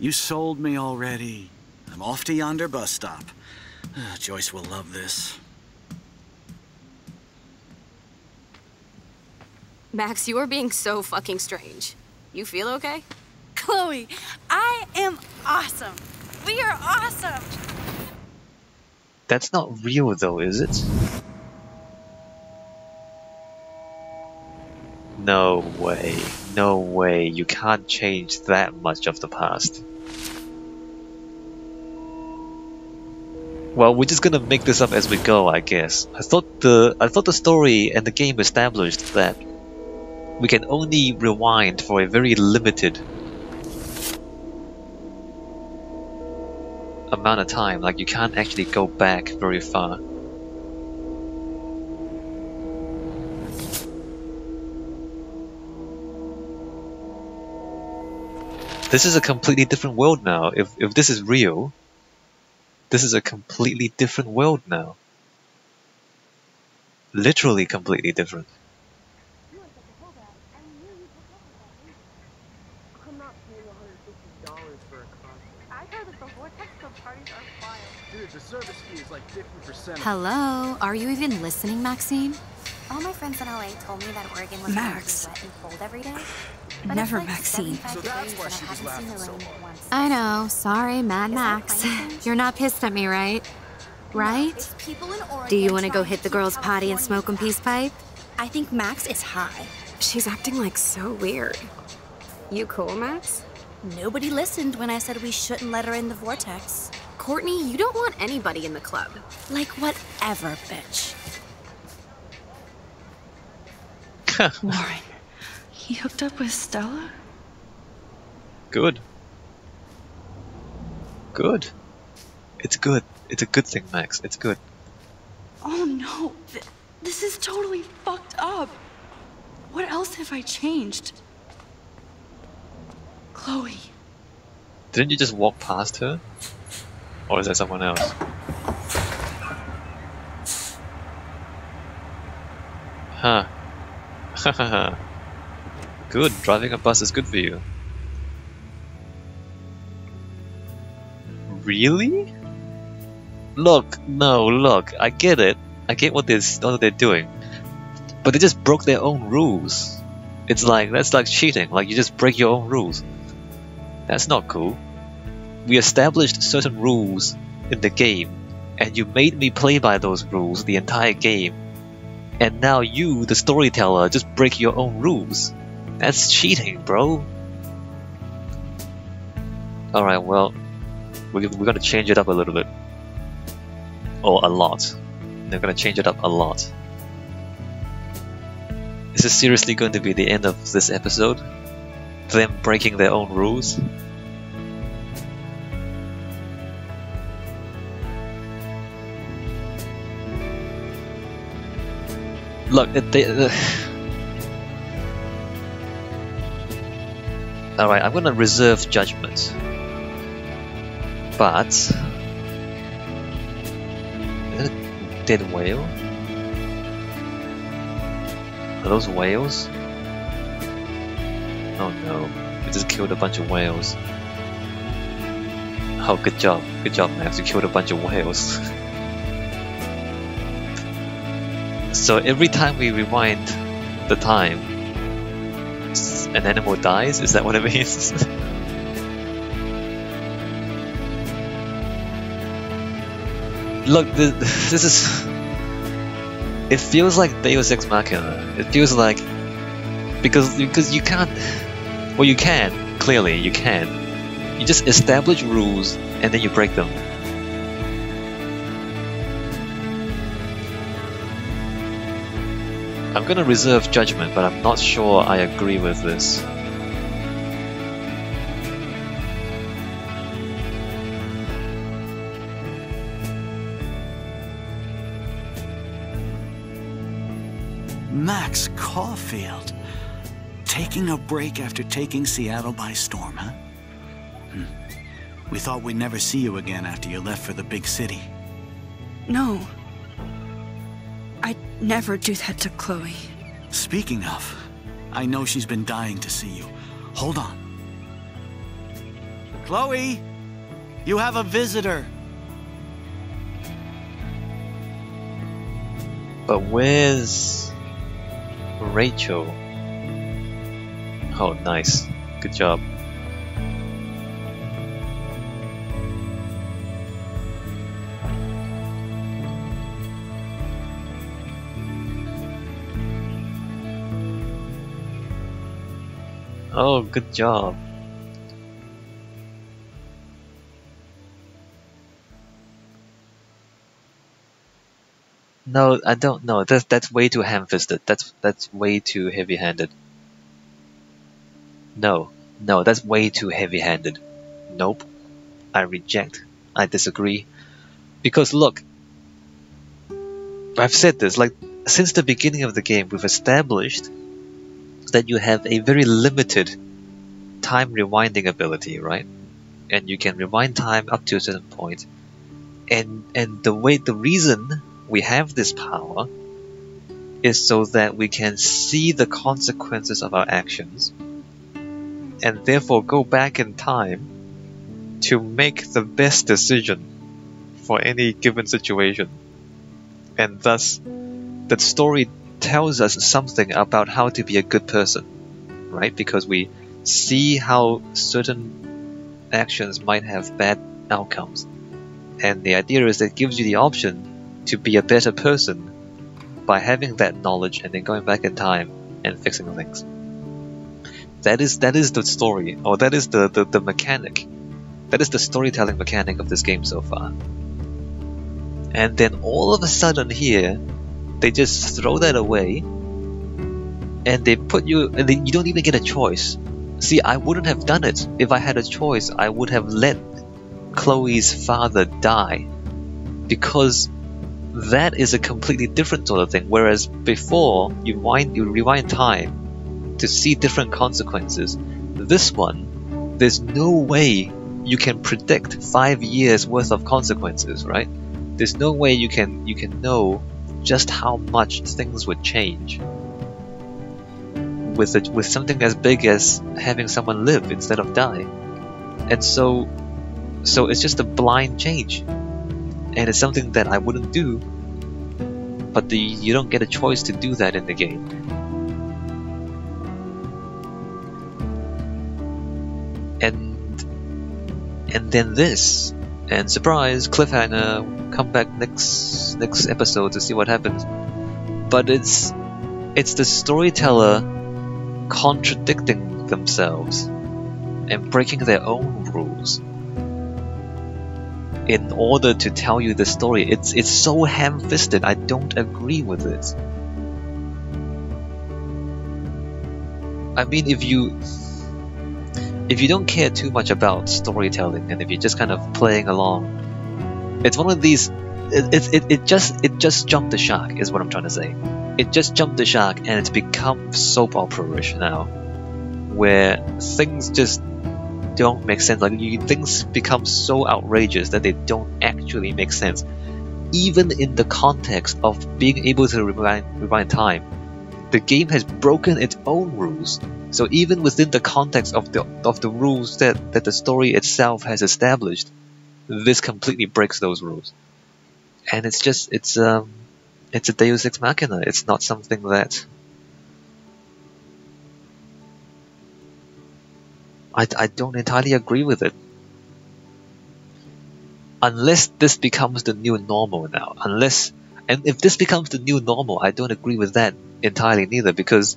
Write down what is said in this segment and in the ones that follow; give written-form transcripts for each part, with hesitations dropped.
You sold me already. I'm off to yonder bus stop. Joyce will love this. Max, you are being so fucking strange. You feel okay? Chloe, I am awesome. We are awesome. That's not real though, is it? No way. No way. You can't change that much of the past. Well, we're just gonna make this up as we go, I guess. I thought the story and the game established that we can only rewind for a very limited amount of time. Like, you can't actually go back very far. This is a completely different world now. If this is real, this is a completely different world now. Literally completely different. I'm not paying $150 for a concert. I heard that the Vortex Club parties are wild. Dude, the service fee is like 50%. Hello? Are you even listening, Maxine? All my friends in LA told me that Oregon was Max. wet and cold every day. But Never it's like Maxine. 75 So that's degrees why and she I was haven't laughing seen the so rain hard. once. I know. Sorry, Mad Is that Max. climate change? You're not pissed at me, right? Right? It's people in Oregon Do you want to go trying hit the keep girls' potty and smoke a California peace pipe? I think Max is high. She's acting like so weird. You cool, Max? Nobody listened when I said we shouldn't let her in the vortex. Courtney, you don't want anybody in the club. Like whatever, bitch. Lauren, he hooked up with Stella? Good. Good. It's good. It's a good thing, Max. It's good. Oh no, this is totally fucked up. What else have I changed? Chloe. Didn't you just walk past her? Or is that someone else? Huh. Good. Driving a bus is good for you. Really? Look, no, look. I get it. I get what they're doing. But they just broke their own rules. It's like, that's like cheating. Like, you just break your own rules. That's not cool. We established certain rules in the game, and you made me play by those rules the entire game. And now you, the storyteller, just break your own rules. That's cheating, bro. Alright, well, we're gonna change it up a little bit. Or a lot. They're gonna change it up a lot. Is this seriously going to be the end of this episode? Them breaking their own rules? Look, alright, I'm gonna reserve judgment. But... is that a dead whale? Are those whales? Oh no, we just killed a bunch of whales. Oh, good job, Max, you killed a bunch of whales. So every time we rewind the time, an animal dies? Is that what it means? Look, this is... It feels like Deus Ex Machina. It feels like... Because you can't... Well, you can. Clearly, you can. You just establish rules, and then you break them. I'm gonna reserve judgment, but I'm not sure I agree with this. Max Caulfield. Taking a break after taking Seattle by storm, huh? We thought we'd never see you again after you left for the big city. No. I'd never do that to Chloe. Speaking of, I know she's been dying to see you. Hold on. Chloe, you have a visitor. But where's Rachel? Oh, nice. Good job. Oh, good job. No, I don't know. That's way too ham-fisted. That's way too heavy-handed. No, that's way too heavy-handed. Nope. I reject. I disagree. Because look, I've said this, like, since the beginning of the game, we've established that you have a very limited time rewinding ability, right? And you can rewind time up to a certain point. And the reason we have this power is so that we can see the consequences of our actions and therefore go back in time to make the best decision for any given situation. And thus, the story tells us something about how to be a good person, right? Because we see how certain actions might have bad outcomes. And the idea is that it gives you the option to be a better person by having that knowledge and then going back in time and fixing things. That is the story, or that is the mechanic. That is the storytelling mechanic of this game so far. And then all of a sudden here, they just throw that away, and they put you, and then you don't even get a choice. See, I wouldn't have done it. If I had a choice, I would have let Chloe's father die, because that is a completely different sort of thing. Whereas before, you rewind time to see different consequences. This one, there's no way you can predict 5 years worth of consequences, right? There's no way you can know just how much things would change with something as big as having someone live instead of die. And so it's just a blind change. And it's something that I wouldn't do, but you don't get a choice to do that in the game. And then this, and surprise, cliffhanger, come back next episode to see what happens. But it's the storyteller contradicting themselves and breaking their own rules in order to tell you the story. It's so ham-fisted. I don't agree with it. I mean, if you don't care too much about storytelling, and if you're just kind of playing along, it's one of these. It just jumped the shark, is what I'm trying to say. It just jumped the shark, and it's become soap opera-ish now, where things just don't make sense. Like, things become so outrageous that they don't actually make sense, even in the context of being able to rewind time. The game has broken its own rules, so even within the context of the rules that the story itself has established, this completely breaks those rules. And it's a Deus Ex Machina. It's not something that I don't entirely agree with it. Unless this becomes the new normal now. And if this becomes the new normal, I don't agree with that entirely neither, because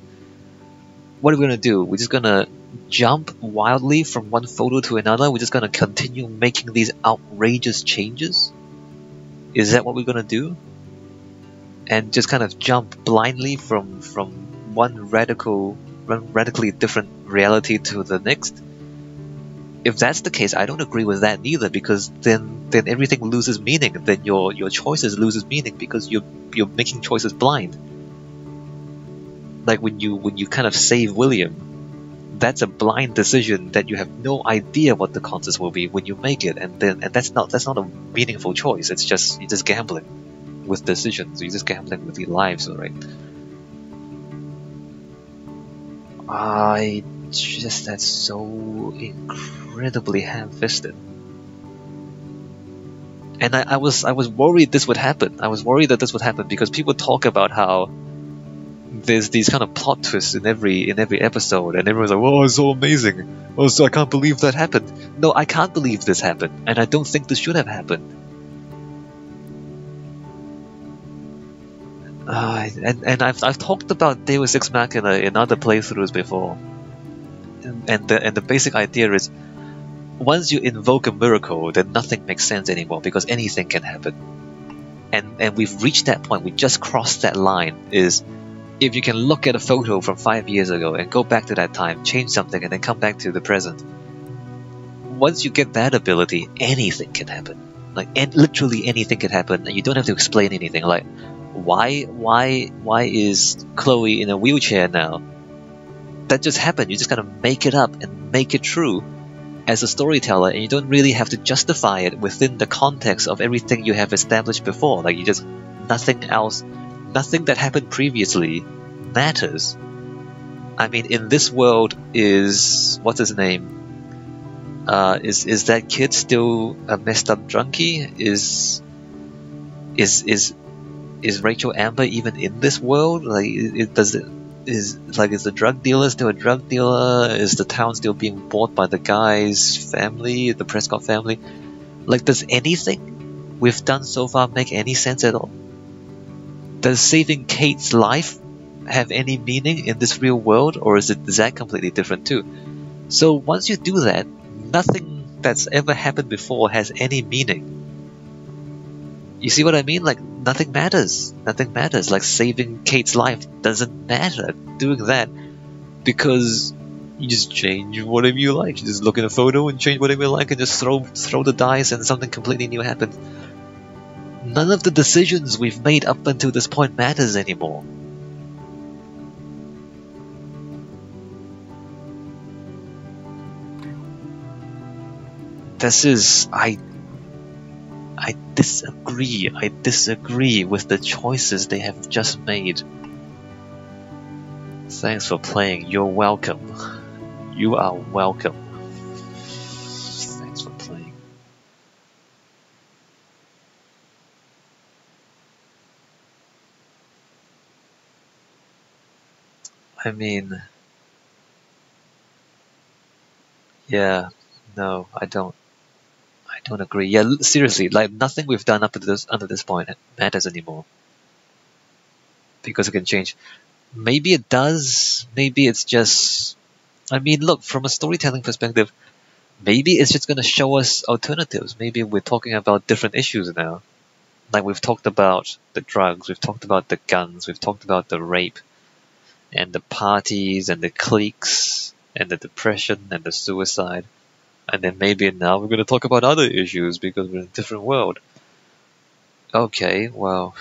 what are we going to do? We're just going to jump wildly from one photo to another? We're just going to continue making these outrageous changes? Is that what we're going to do? And just kind of jump blindly from one radically different reality to the next? If that's the case, I don't agree with that neither, because then everything loses meaning. Then your choices loses meaning because you're making choices blind. Like when you kind of save William, that's a blind decision that you have no idea what the consequences will be when you make it, and that's not a meaningful choice. You're just gambling with decisions. You're just gambling with your lives, right? I just that's so incredibly ham-fisted. And I was worried this would happen. I was worried that this would happen because people talk about how there's these kind of plot twists in every episode, and everyone's like, "Oh, it's so amazing! Oh, so I can't believe that happened." No, I can't believe this happened, and I don't think this should have happened. And I've talked about Deus Ex Machina in other playthroughs before, and the basic idea is, once you invoke a miracle, then nothing makes sense anymore because anything can happen. And we've reached that point. We just crossed that line. Is if you can look at a photo from 5 years ago and go back to that time, change something, and then come back to the present. Once you get that ability, anything can happen. Like literally anything can happen, and you don't have to explain anything. Like why is Chloe in a wheelchair now? That just happened. You just kind of make it up and make it true as a storyteller, and you don't really have to justify it within the context of everything you have established before. Like nothing else, nothing that happened previously matters. I mean, in this world, what's his name? Is that kid still a messed up drunkie? Is Rachel Amber even in this world? Like, is the drug dealer still a drug dealer? Is the town still being bought by the guy's family, the Prescott family? Like, does anything we've done so far make any sense at all? Does saving Kate's life have any meaning in this real world, or is that completely different too? So once you do that, nothing that's ever happened before has any meaning. You see what I mean? Like, nothing matters. Nothing matters. Like, saving Kate's life doesn't matter. Doing that because you just change whatever you like. You just look at a photo and change whatever you like and just throw the dice and something completely new happens. None of the decisions we've made up until this point matters anymore. I disagree. I disagree with the choices they have just made. Thanks for playing. You're welcome. You are welcome. Thanks for playing. I mean, yeah, no, I don't agree. Yeah, seriously, like nothing we've done up to this point matters anymore because it can change. Maybe it does. Maybe it's just. I mean, look, from a storytelling perspective, maybe it's just going to show us alternatives. Maybe we're talking about different issues now. Like, we've talked about the drugs, we've talked about the guns, we've talked about the rape, and the parties, and the cliques, and the depression, and the suicide. And then maybe now we're going to talk about other issues because we're in a different world. Okay, well.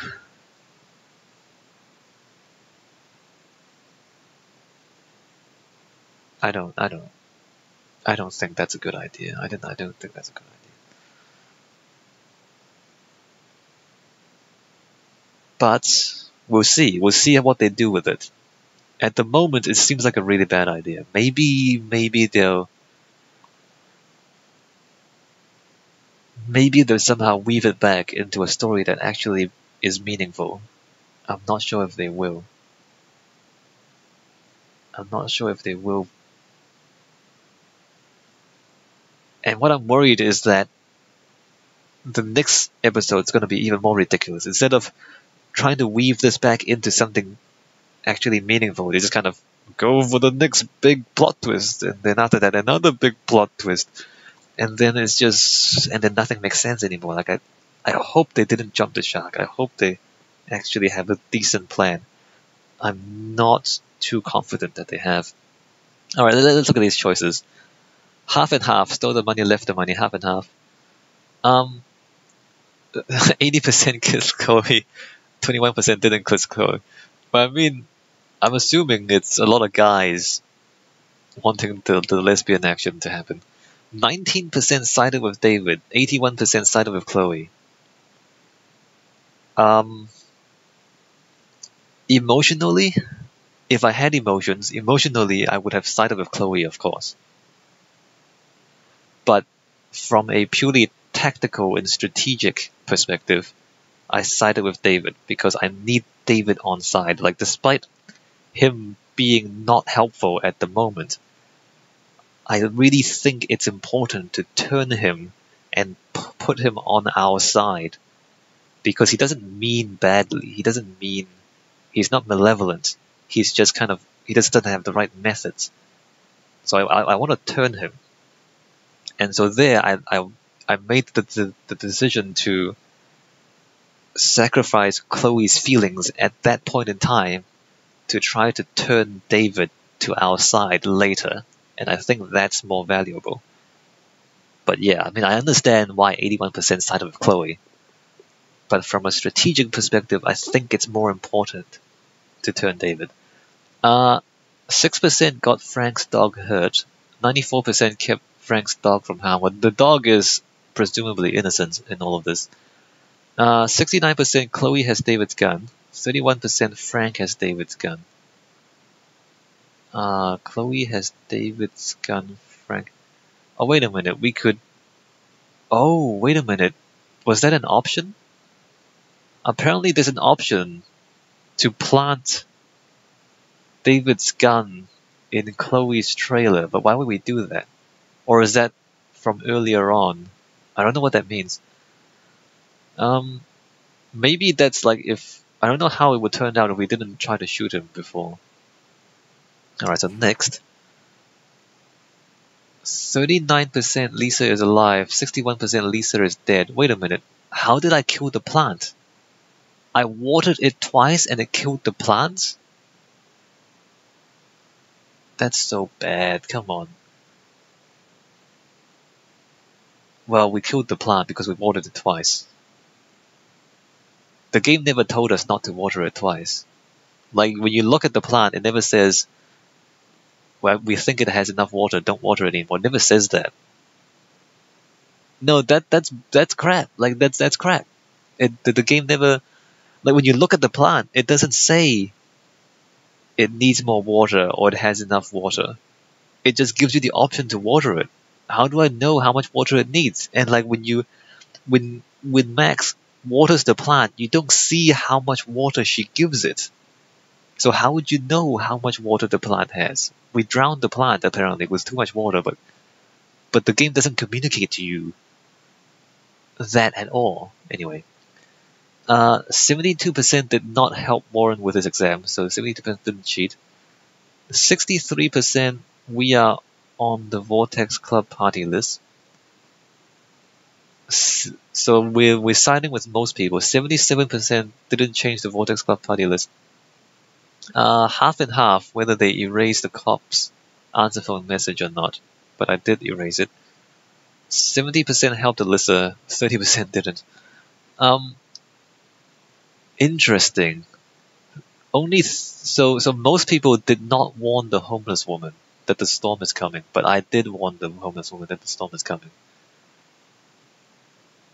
I don't think that's a good idea. I don't think that's a good idea. But we'll see. We'll see what they do with it. At the moment, it seems like a really bad idea. Maybe they'll somehow weave it back into a story that actually is meaningful. I'm not sure if they will. And what I'm worried is that the next episode is going to be even more ridiculous. Instead of trying to weave this back into something actually meaningful, they just kind of go for the next big plot twist, and then after that another big plot twist, and then then nothing makes sense anymore. Like, I hope they didn't jump the shark. I hope they actually have a decent plan. I'm not too confident that they have. Alright, let's look at these choices. Half and half, stole the money, left the money, half and half. 80% kissed Chloe, 21% didn't kiss Chloe. But I mean, I'm assuming it's a lot of guys wanting the lesbian action to happen. 19% sided with David, 81% sided with Chloe. Emotionally, if I had emotions, emotionally I would have sided with Chloe, of course. But from a purely tactical and strategic perspective, I sided with David because I need David on side. Like, despite him being not helpful at the moment, I really think it's important to turn him and put him on our side, because he doesn't mean badly. He doesn't mean, he's not malevolent. He's just kind of, he just doesn't have the right methods. So I want to turn him. And so there I made the decision to sacrifice Chloe's feelings at that point in time to try to turn David to our side later. And I think that's more valuable. But yeah, I mean, I understand why 81% sided with Chloe. But from a strategic perspective, I think it's more important to turn David. 6% got Frank's dog hurt. 94% kept Frank's dog from harm. Well, the dog is presumably innocent in all of this. 69% Chloe has David's gun. 31% Frank has David's gun. Chloe has David's gun. Frank. Oh, wait a minute. We could. Oh, wait a minute. Was that an option? Apparently, there's an option to plant David's gun in Chloe's trailer, but why would we do that? Or is that from earlier on? I don't know what that means. Maybe that's like if, I don't know how it would turn out if we didn't try to shoot him before. Alright, so next. 39% Lisa is alive, 61% Lisa is dead. Wait a minute, how did I kill the plant? I watered it twice and it killed the plants? That's so bad, come on. Well, we killed the plant because we watered it twice. The game never told us not to water it twice. Like, when you look at the plant, it never says, well, we think it has enough water, don't water it anymore. It never says that. No, that's crap. Like, that's crap. The game never, like, when you look at the plant, it doesn't say it needs more water or it has enough water. It just gives you the option to water it. How do I know how much water it needs? And like when Max waters the plant, you don't see how much water she gives it. So how would you know how much water the plant has? We drowned the plant apparently with too much water, but the game doesn't communicate to you that at all. Anyway. 72% did not help Warren with his exam, so 72% didn't cheat. 63% we are on the Vortex Club party list. So we're siding with most people. 77% didn't change the Vortex Club party list. Half and half whether they erased the cop's answer phone message or not, but I did erase it. 70% helped Alyssa, 30% didn't. Interesting. Only so most people did not warn the homeless woman that the storm is coming, but I did warn the homeless woman that the storm is coming.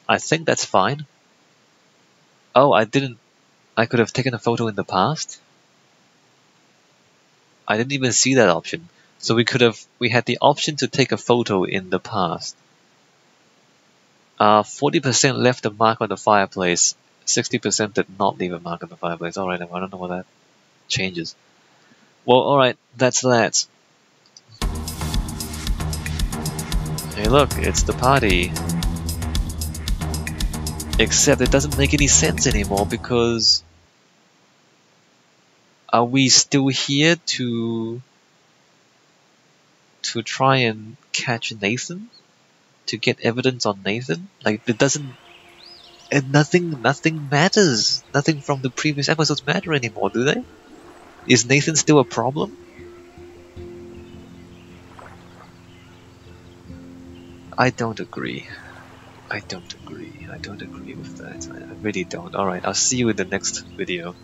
I think that's fine. Oh, I could have taken a photo in the past? I didn't even see that option. So we had the option to take a photo in the past. 40% left a mark on the fireplace. 60% did not leave a mark on the fireplace. Alright, I don't know what that changes. Well, alright, that's that. Hey look, it's the party. Except it doesn't make any sense anymore because... Are we still here to try and catch Nathan? To get evidence on Nathan? Like, it doesn't... And nothing matters. Nothing from the previous episodes matter anymore, do they? Is Nathan still a problem? I don't agree. I don't agree with that. I really don't. Alright, I'll see you in the next video.